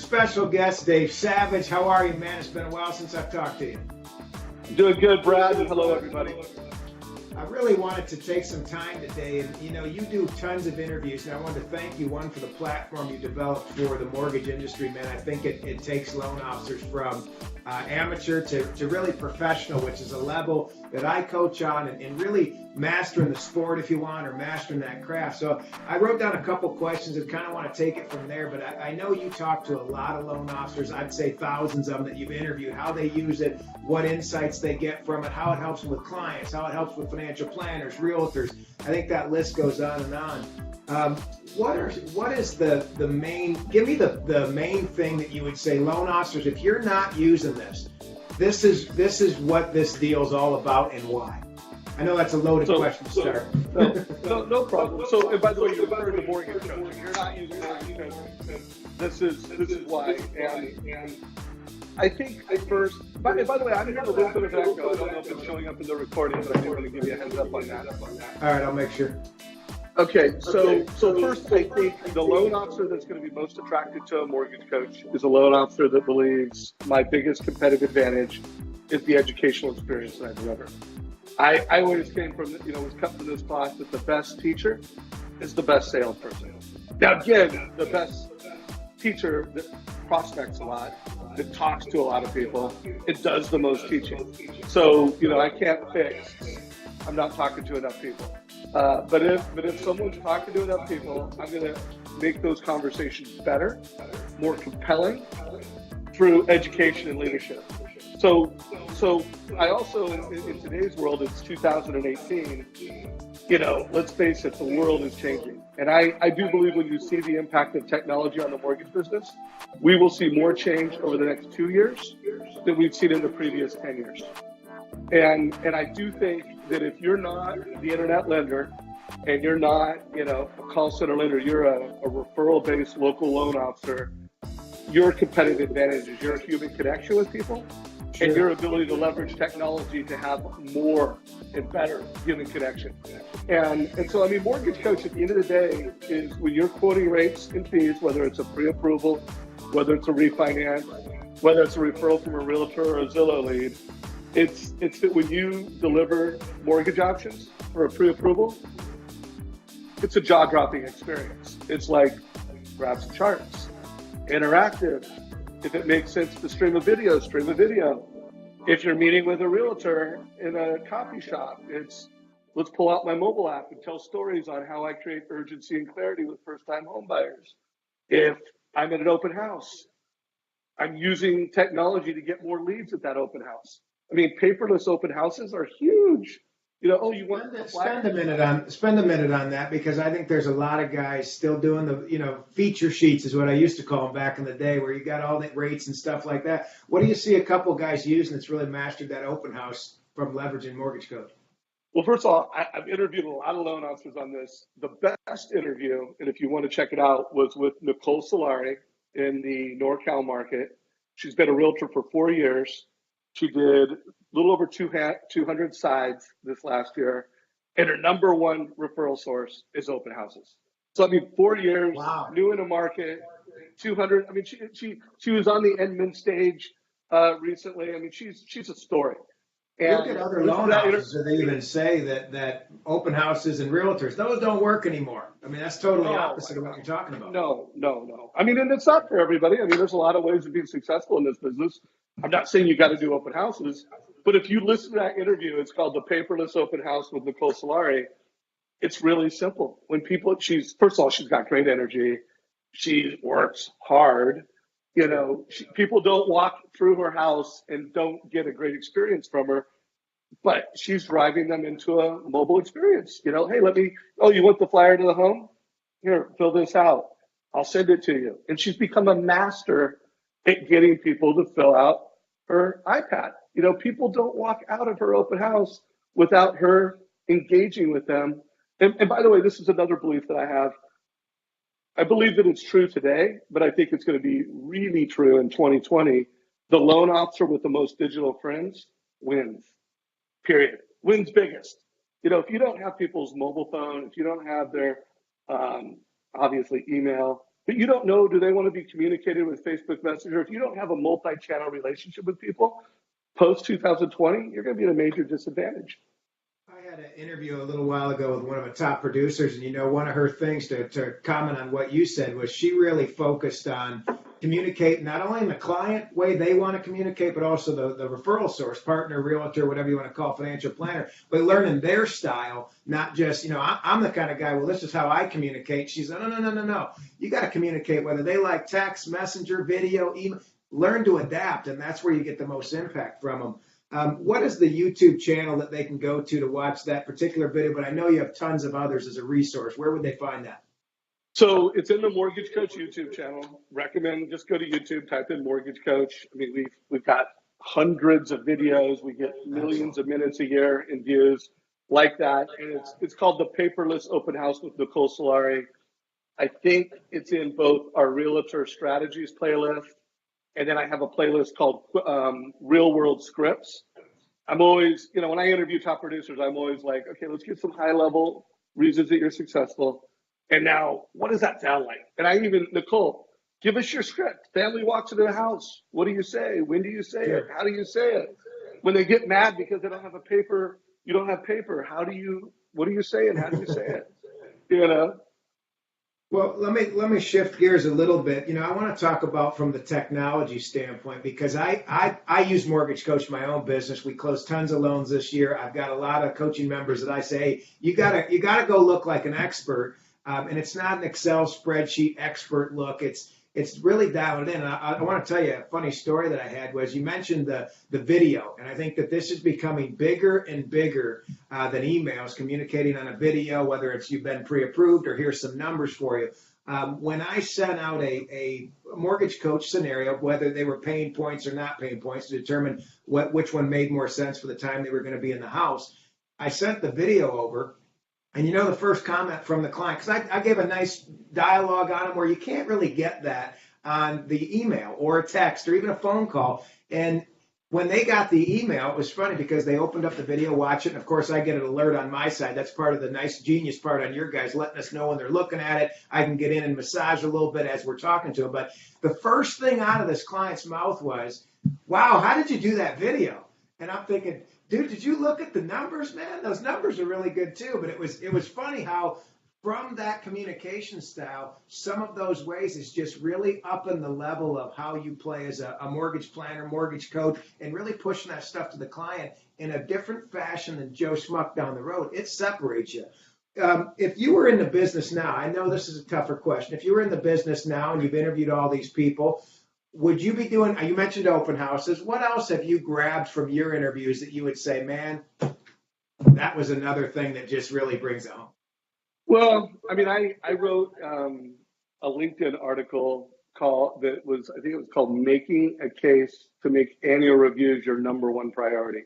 special guest, Dave Savage. How are you, man? It's been a while since I've talked to you. Doing good, Brad, and hello, everybody. I really wanted to take some time today, and you do tons of interviews, and I wanted to thank you, one, for the platform you developed for the mortgage industry, man. I think it takes loan officers from amateur to really professional, which is a level that I coach on, and really mastering the sport, if you want, or mastering that craft. So I wrote down a couple questions and kind of want to take it from there, but I know you talk to a lot of loan officers, I'd say thousands of them that you've interviewed, how they use it, what insights they get from it, how it helps them with clients, how it helps with financial planners, realtors. I think that list goes on and on. What is the main, give me the main thing that you would say, loan officers, if you're not using this is what this deal's all about and why? I know that's a loaded question to start. No problem. So, and by the way, you're referring to mortgage coach. You're not using mortgage coach. This is why. And I think at first, by the way, I'm hearing a little bit of echo. I don't know if it's showing up in the recording, but I do want to give you a heads up on that. All right, I'll make sure. Okay, so first, I think the loan officer that's going to be most attracted to a mortgage coach is a loan officer that believes my biggest competitive advantage is the educational experience that I deliver. I always came from, was cut from this class that the best teacher is the best salesperson. Now, again, the best teacher that prospects a lot, that talks to a lot of people, it does the most teaching. So, I can't fix, I'm not talking to enough people. But if someone's talking to enough people, I'm going to make those conversations better, more compelling through education and leadership. So I also, in today's world, it's 2018, let's face it, the world is changing. And I do believe when you see the impact of technology on the mortgage business, we will see more change over the next 2 years than we've seen in the previous 10 years. And I do think that if you're not the internet lender and you're not, a call center lender, you're a referral-based local loan officer, your competitive advantage is your human connection with people. Sure. And your ability to leverage technology to have more and better human connection. And so, mortgage coach at the end of the day is when you're quoting rates and fees, whether it's a pre-approval, whether it's a refinance, whether it's a referral from a realtor or a Zillow lead, it's that when you deliver mortgage options for a pre-approval, it's a jaw-dropping experience. It's like grab some charts, interactive. If it makes sense to stream a video, stream a video. If you're meeting with a realtor in a coffee shop, it's let's pull out my mobile app and tell stories on how I create urgency and clarity with first-time home buyers. If I'm at an open house, I'm using technology to get more leads at that open house. Paperless open houses are huge. You want to spend a minute on that, because I think there's a lot of guys still doing the feature sheets is what I used to call them back in the day, where you got all the rates and stuff like that. What do you see a couple guys using that's really mastered that open house from leveraging mortgage code? Well, first of all, I've interviewed a lot of loan officers on this. The best interview, and if you want to check it out, was with Nicole Solari in the NorCal market. She's been a realtor for 4 years. She did a little over 200 sides this last year, and her number one referral source is open houses. So 4 years, wow. New in a market, 200. She was on the Edmund stage recently. She's a story. And look at other loan officers that they even say that open houses and realtors, those don't work anymore. That's totally opposite of what you're talking about. No. And it's not for everybody. There's a lot of ways of being successful in this business. I'm not saying you got to do open houses, but if you listen to that interview, it's called the Paperless Open House with Nicole Solari. It's really simple. When people, first of all, she's got great energy. She works hard. People don't walk through her house and don't get a great experience from her, but she's driving them into a mobile experience. Hey, you want the flyer to the home? Here, fill this out. I'll send it to you. And she's become a master at getting people to fill out her iPad. People don't walk out of her open house without her engaging with them. And by the way, this is another belief that I have. I believe that it's true today, but I think it's going to be really true in 2020. The loan officer with the most digital friends wins, period. Wins biggest. If you don't have people's mobile phone, if you don't have their, obviously, email, but you don't know, do they want to be communicated with Facebook Messenger? If you don't have a multi-channel relationship with people, post 2020, you're going to be at a major disadvantage. I had an interview a little while ago with one of the top producers, and one of her things to comment on what you said was she really focused on communicate not only in the client way they want to communicate, but also the referral source, partner, realtor, whatever you want to call financial planner, but learning their style, not just, I'm the kind of guy, well, this is how I communicate. She's like, no. You got to communicate whether they like text, messenger, video, email, learn to adapt. And that's where you get the most impact from them. What is the YouTube channel that they can go to watch that particular video? But I know you have tons of others as a resource. Where would they find that? So it's in the Mortgage Coach YouTube channel. Recommend just go to YouTube, type in Mortgage Coach. I mean, we've got hundreds of videos. We get millions of minutes a year in views like that. And it's called the Paperless Open House with Nicole Solari. I think it's in both our Realtor Strategies playlist, and then I have a playlist called Real World Scripts. I'm always, when I interview top producers, I'm always like, okay, let's get some high level reasons that you're successful. And now, what does that sound like? And Nicole, give us your script. Family walks into the house. What do you say? When do you say it? How do you say it? When they get mad because they don't have a paper, you don't have paper. What do you say and how do you say it? Well, let me shift gears a little bit. I want to talk about from the technology standpoint, because I use Mortgage Coach in my own business. We closed tons of loans this year. I've got a lot of coaching members that I say, hey, you gotta go look like an expert. And it's not an Excel spreadsheet expert look. It's really dialed in. And I want to tell you a funny story that I had was you mentioned the video. And I think that this is becoming bigger and bigger than emails, communicating on a video, whether it's you've been pre-approved or here's some numbers for you. When I sent out a Mortgage Coach scenario, whether they were paying points or not paying points to determine which one made more sense for the time they were going to be in the house, I sent the video over. And the first comment from the client, because I gave a nice dialogue on them where you can't really get that on the email or a text or even a phone call. And when they got the email, it was funny because they opened up the video, watch it. And of course, I get an alert on my side. That's part of the nice genius part on your guys, letting us know when they're looking at it. I can get in and massage a little bit as we're talking to them. But the first thing out of this client's mouth was, wow, how did you do that video? And I'm thinking, dude, did you look at the numbers, man? Those numbers are really good too. But it was funny how from that communication style, some of those ways is just really upping the level of how you play as a mortgage planner, mortgage coach, and really pushing that stuff to the client in a different fashion than Joe Schmuck down the road. It separates you. If you were in the business now, I know this is a tougher question. If you were in the business now and you've interviewed all these people, would you be doing, you mentioned open houses. What else have you grabbed from your interviews that you would say, man, that was another thing that just really brings it home? Well, I mean, I wrote a LinkedIn article I think it was called Making a Case to Make Annual Reviews Your Number One Priority.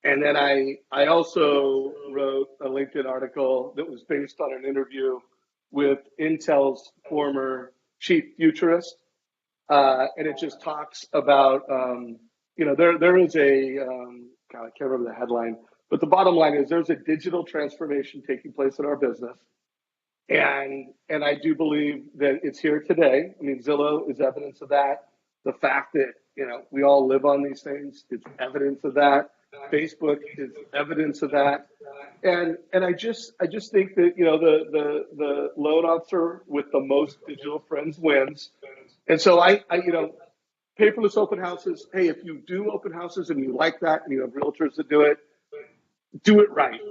And then I also wrote a LinkedIn article that was based on an interview with Intel's former chief futurist. And it just talks about, there is God, I can't remember the headline, but the bottom line is there's a digital transformation taking place in our business. And I do believe that it's here today. I mean, Zillow is evidence of that. The fact that, we all live on these things, it's evidence of that. Facebook is evidence of that. And I just think that, the loan officer with the most digital friends wins. And so I paperless open houses. Hey, if you do open houses and you like that and you have realtors that do it right.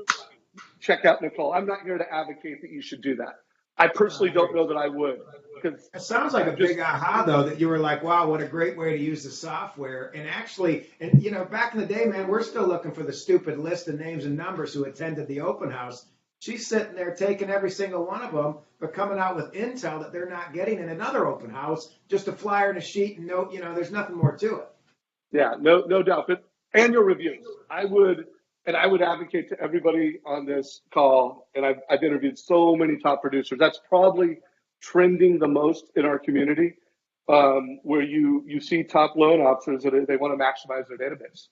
Check out Nicole. I'm not here to advocate that you should do that. I personally don't know that I would. Because it sounds like a big aha, though, that you were like, wow, what a great way to use the software. And actually, back in the day, man, we're still looking for the stupid list of names and numbers who attended the open house. She's sitting there taking every single one of them, but coming out with intel that they're not getting in another open house, just a flyer and a sheet and there's nothing more to it. Yeah, no doubt. But annual reviews, I would advocate to everybody on this call, and I've interviewed so many top producers. That's probably trending the most in our community, where you see top loan officers that they want to maximize their database.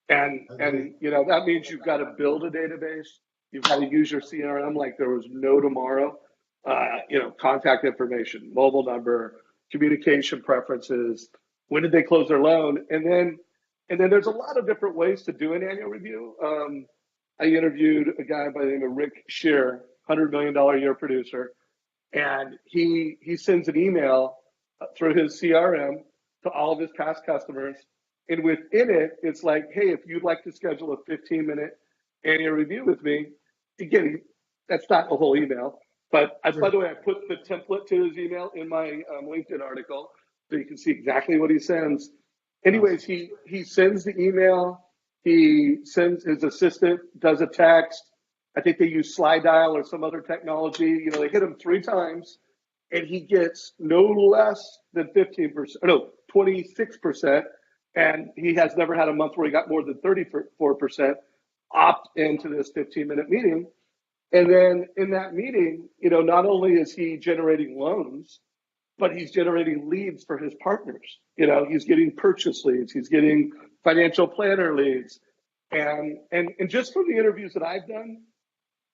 And that means you've got to build a database. You've got to use your CRM like there was no tomorrow. contact information, mobile number, communication preferences, when did they close their loan, and then there's a lot of different ways to do an annual review. I interviewed a guy by the name of Rick Shear, $100 million a year producer, and he sends an email through his CRM to all of his past customers, and within it, it's like, hey, if you'd like to schedule a 15-minute annual review with me, again, that's not a whole email, but by the way, I put the template to his email in my LinkedIn article, so you can see exactly what he sends. Anyways, he sends the email. He sends his assistant, does a text. I think they use slide dial or some other technology. They hit him 3 times, and he gets no less than 15%, no, 26%. And he has never had a month where he got more than 34% opt into this 15-minute meeting. And then in that meeting, not only is he generating loans, but he's generating leads for his partners. He's getting purchase leads, he's getting financial planner leads. And just from the interviews that I've done,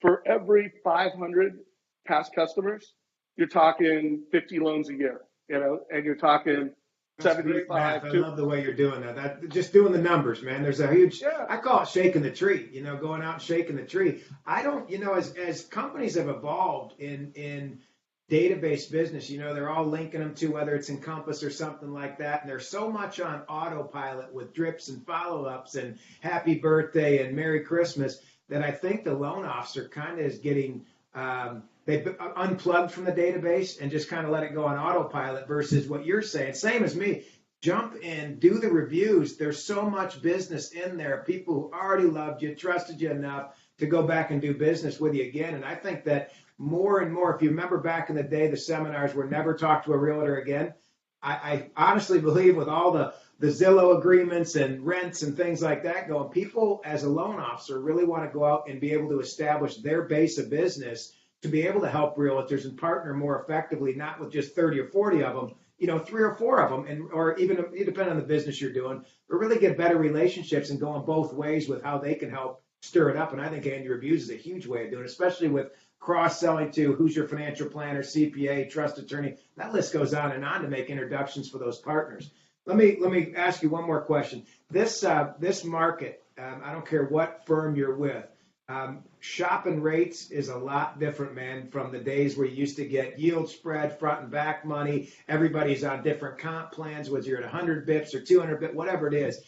for every 500 past customers, you're talking 50 loans a year, and you're talking That's 75 great, Matt. to, I love the way you're doing that. That just doing the numbers, man. There's a huge. yeah. I call it shaking the tree. Going out and shaking the tree. I don't. As companies have evolved in database business, they're all linking them to whether it's Encompass or something like that, and there's so much on autopilot with drips and follow-ups and happy birthday and Merry Christmas that I think the loan officer kind of is getting. They've unplugged from the database and just kind of let it go on autopilot versus what you're saying. Same as me. Jump in, do the reviews. There's so much business in there. People who already loved you, trusted you enough to go back and do business with you again. And I think that more and more, if you remember back in the day, the seminars were never talk to a realtor again. I honestly believe with all the Zillow agreements and rents and things like that going, people as a loan officer really want to go out and be able to establish their base of business to be able to help realtors and partner more effectively, not with just 30 or 40 of them, 3 or 4 of them, or even depending on the business you're doing, but really get better relationships and going both ways with how they can help stir it up. And I think annual reviews is a huge way of doing it, especially with cross-selling to who's your financial planner, CPA, trust attorney. That list goes on and on to make introductions for those partners. Let me ask you one more question. This market, I don't care what firm you're with, shopping rates is a lot different, man, from the days where you used to get yield spread, front and back money. Everybody's on different comp plans, whether you're at 100 bips or 200 bips, whatever it is.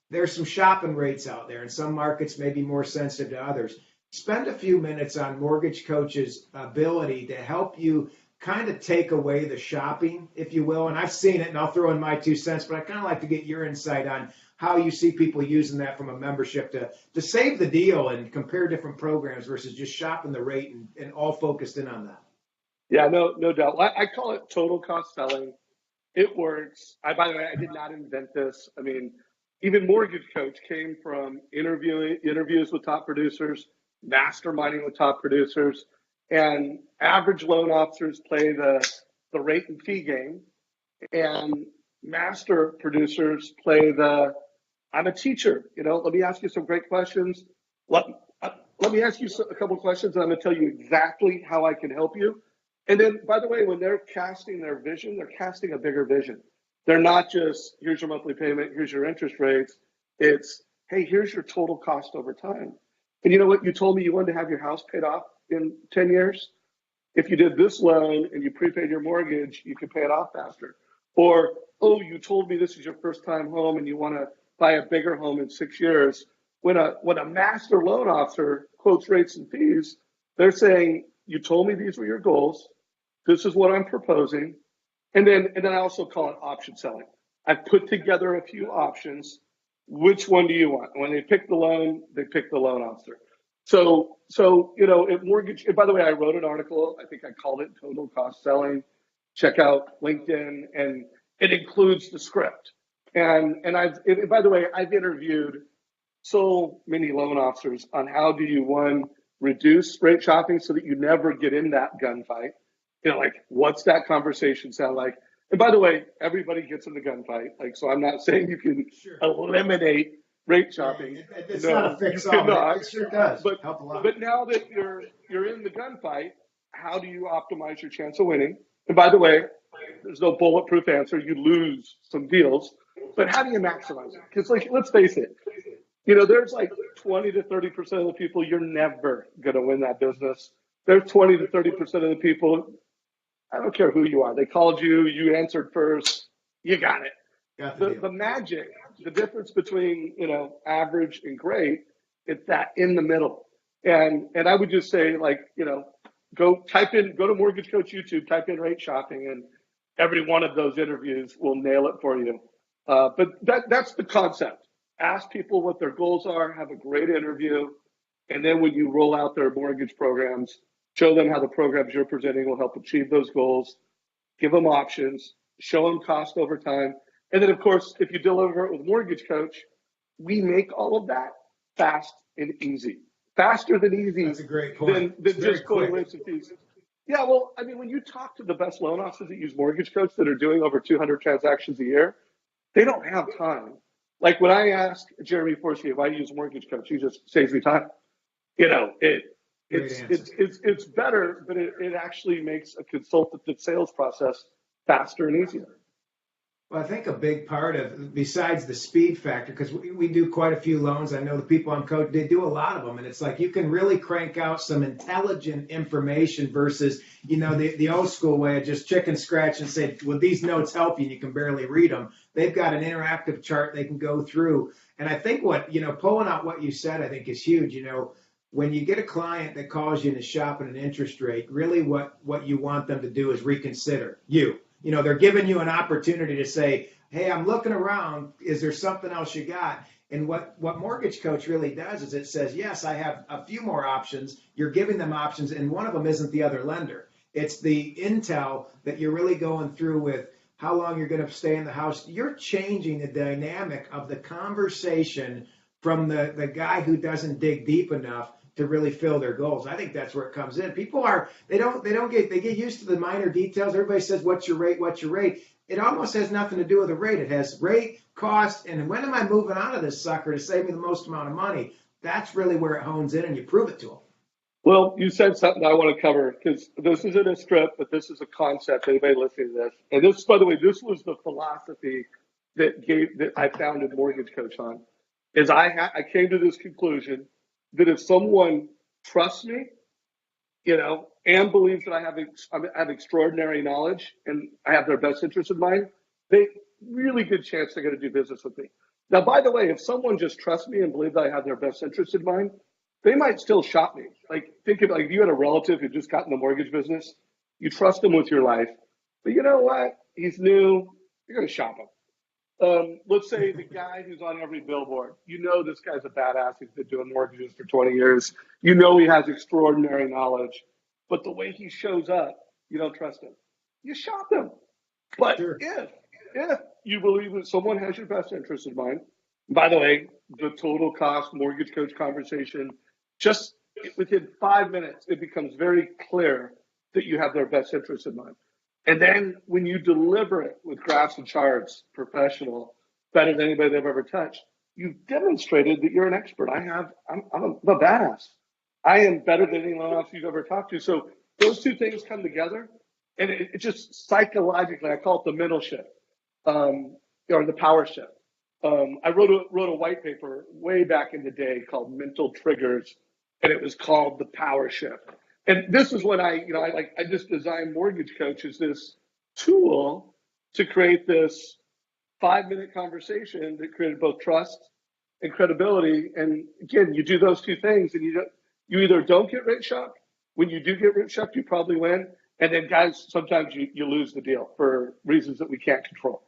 There's some shopping rates out there, and some markets may be more sensitive to others. Spend a few minutes on Mortgage Coach's ability to help you kind of take away the shopping, if you will. And I've seen it, and I'll throw in my 2 cents, but I kind of like to get your insight on how you see people using that from a membership to save the deal and compare different programs versus just shopping the rate and all focused in on that. Yeah, no doubt. I call it total cost selling. It works. By the way, I did not invent this. I mean, even Mortgage Coach came from interviews with top producers, masterminding with top producers, and average loan officers play the rate and fee game, and master producers play the I'm a teacher. Let me ask you some great questions. Let me ask you a couple of questions, and I'm going to tell you exactly how I can help you. And then, by the way, when they're casting their vision, they're casting a bigger vision. They're not just, here's your monthly payment, here's your interest rates. It's, hey, here's your total cost over time. And you know what? You told me you wanted to have your house paid off in 10 years. If you did this loan and you prepaid your mortgage, you could pay it off faster. Or, oh, you told me this is your first time home and you want to buy a bigger home in 6 years. When a master loan officer quotes rates and fees, they're saying, you told me these were your goals. This is what I'm proposing. And then I also call it option selling. I've put together a few options. Which one do you want? When they pick the loan, they pick the loan officer. So at Mortgage, and by the way, I wrote an article. I think I called it Total Cost Selling. Check out LinkedIn, and it includes the script. And by the way, I've interviewed so many loan officers on how do you, one, reduce rate shopping so that you never get in that gunfight. Like, what's that conversation sound like? And by the way, everybody gets in the gunfight. So I'm not saying you can eliminate rate shopping. It's not a fix all. It sure does. Help a lot. But now that you're in the gunfight, how do you optimize your chance of winning? And by the way, there's no bulletproof answer. You lose some deals, but how do you maximize it? Because, like, let's face it, there's like 20 to 30% of the people you're never going to win that business. There's 20 to 30% of the people, I don't care who you are. They called you, you answered first, you got it. Got The magic, the difference between, average and great, it's that in the middle. And I would just say, like, go to Mortgage Coach YouTube, type in rate shopping, and every one of those interviews will nail it for you. But that's the concept. Ask people what their goals are, have a great interview, and then when you roll out their mortgage programs, show them how the programs you're presenting will help achieve those goals, give them options, show them cost over time. And then, of course, if you deliver it with Mortgage Coach, we make all of that fast and easy. Faster than easy. That's a great point. Than just going rates and fees. Yeah, well, I mean, when you talk to the best loan officers that use Mortgage Coach that are doing over 200 transactions a year, they don't have time. Like when I ask Jeremy Forcier if I use Mortgage Coach, he just saves me time. It's better, but it actually makes a consultative sales process faster and easier. Well, I think a big part of, besides the speed factor, because we do quite a few loans. I know the people I'm coaching, they do a lot of them. And it's like you can really crank out some intelligent information versus, the old school way of just chicken scratch and say, well, these notes help you and you can barely read them. They've got an interactive chart they can go through. And I think pulling out what you said, I think is huge. When you get a client that calls you and is shopping an interest rate, really what you want them to do is reconsider you. They're giving you an opportunity to say, hey, I'm looking around. Is there something else you got? And what Mortgage Coach really does is it says, yes, I have a few more options. You're giving them options, and one of them isn't the other lender. It's the intel that you're really going through with how long you're going to stay in the house. You're changing the dynamic of the conversation from the guy who doesn't dig deep enough to really fill their goals. I think that's where it comes in. People they get used to the minor details. Everybody says, what's your rate? What's your rate? It almost has nothing to do with the rate. It has rate, cost, and when am I moving out of this sucker to save me the most amount of money? That's really where it hones in, and you prove it to them. Well, you said something I want to cover because this isn't a script, but this is a concept. Anybody listening to this, and this, by the way, this was the philosophy that I founded Mortgage Coach on. Is I came to this conclusion that if someone trusts me, and believes that I have extraordinary knowledge and I have their best interest in mind, they really good chance they're going to do business with me. Now, by the way, if someone just trusts me and believes I have their best interest in mind, they might still shop me. Like, think of if you had a relative who just got in the mortgage business, you trust him with your life, but you know what? He's new. You're going to shop him. Let's say the guy who's on every billboard, this guy's a badass. He's been doing mortgages for 20 years. He has extraordinary knowledge, but the way he shows up, you don't trust him. You shop him. But sure. if you believe that someone has your best interest in mind, by the way, the total cost Mortgage Coach conversation, just within 5 minutes, it becomes very clear that you have their best interest in mind. And then when you deliver it with graphs and charts, professional, better than anybody they've ever touched, you've demonstrated that you're an expert. I'm a badass. I am better than anyone else you've ever talked to. So those two things come together, and it just psychologically, I call it the mental shift, or the power shift. I wrote a white paper way back in the day called Mental Triggers, and it was called the Power Shift. And this is when I just designed Mortgage Coach as this tool to create this 5-minute conversation that created both trust and credibility. And again, you do those two things, and you either don't get rate shocked. When you do get rate shocked, you probably win. And then, guys, sometimes you lose the deal for reasons that we can't control.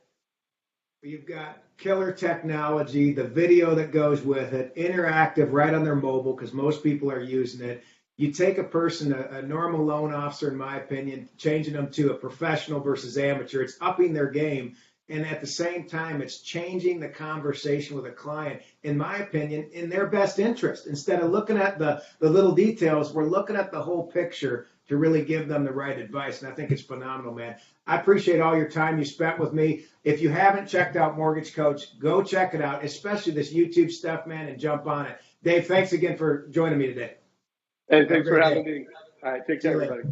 You've got killer technology, the video that goes with it, interactive right on their mobile because most people are using it. You take a person, a normal loan officer, in my opinion, changing them to a professional versus amateur. It's upping their game. And at the same time, it's changing the conversation with a client, in my opinion, in their best interest. Instead of looking at the little details, we're looking at the whole picture to really give them the right advice. And I think it's phenomenal, man. I appreciate all your time you spent with me. If you haven't checked out Mortgage Coach, go check it out, especially this YouTube stuff, man, and jump on it. Dave, thanks again for joining me today. Hey, thanks for having me. All right, take care, everybody.